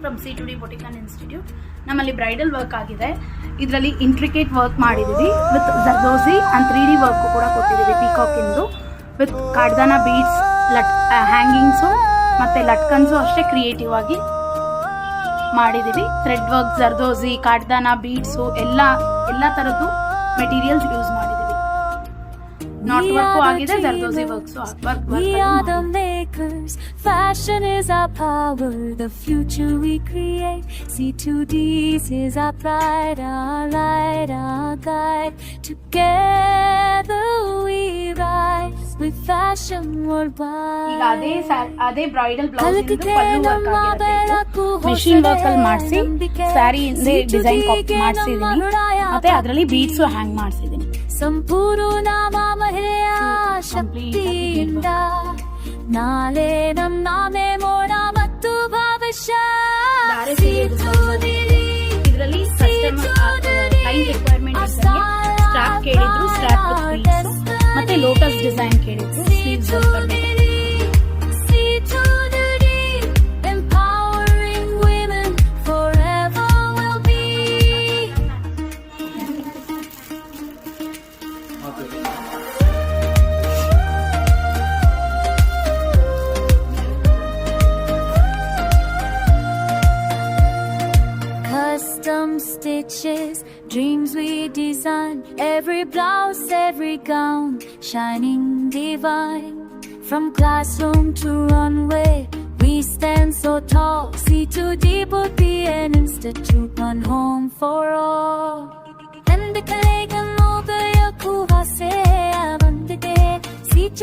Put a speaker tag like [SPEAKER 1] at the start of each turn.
[SPEAKER 1] From C2D boutique and institute. ನಮ್ಮಲ್ಲಿ bridal work ಆಗಿದೆ. ಇದರಲ್ಲಿ ಇಂಟ್ರಿಕೇಟ್ ವರ್ಕ್ ಮಾಡಿದ್ದೀವಿ with zardozi and 3D work ಕೂಡ ಕೊಟ್ಟಿದ್ದೀವಿ ಪೀಕಾಕ್ ಇಂದು ವಿತ್ ಕಾಡ್ದಾನ ಬೀಡ್ಸ್, ಹ್ಯಾಂಗಿಂಗ್ಸು ಮತ್ತು ಲಟ್ಕನ್ಸು ಅಷ್ಟೇ ಕ್ರಿಯೇಟಿವ್ ಆಗಿ ಮಾಡಿದ್ದೀವಿ. Thread work, zardozi, cutdana, beads ಎಲ್ಲ ಥರದ್ದು ಮೆಟೀರಿಯಲ್ಸ್ ಯೂಸ್ ಮಾಡಿದ್ದೀವಿ. ನಾಟ್ ವರ್ಕು ಆಗಿದೆ, zardozi works
[SPEAKER 2] We are the makers, fashion is our power, the future we create. C2D's is our pride, our light, our guide. Together we rise with fashion worldwide.
[SPEAKER 1] ಈಗ ಅದೇ bridal blouse ಇಂದು ಪಲ್ಲು work ಆಗಿರುತ್ತೆ. Machine work ಅಲ್ಲಿ ಮಾಡಿಸಿ ಸ್ಯಾರಿ ಇಂದೇ design copy ಮಾಡಿಸಿದೀನಿ. ಮತ್ತೆ ಅದರಲ್ಲಿ beads ಹ್ಯಾಂಗ್ ಮಾಡಿಸಿದೀನಿ.
[SPEAKER 2] ಸಂಪೂರ್ಣ ಮಹಿಳೆಯ ಶಕ್ತಿಯಿಂದ ನಾಳೆ ನಮ್ಮ ಮೋಡ ಮತ್ತು ಭವಿಷ್ಯ.
[SPEAKER 1] ಇದರಲ್ಲಿ ಕ್ಲೈಂಟ್ ರಿಕ್ವೈರ್ಮೆಂಟ್ ಸ್ಟ್ರಾಪ್ ಕೇಳಿದ್ರು, ಸ್ಟ್ರಾಪ್ ಮತ್ತೆ ಲೋಟಸ್ ಡಿಸೈನ್ ಕೇಳಿದ್ರು, sleeves
[SPEAKER 2] custom stitches, dreams we design, every blouse, every gown, shining divine. From classroom to runway, we stand so tall. C2D would be an institute, one home for all. And the colleague and all the yaku va se avante C2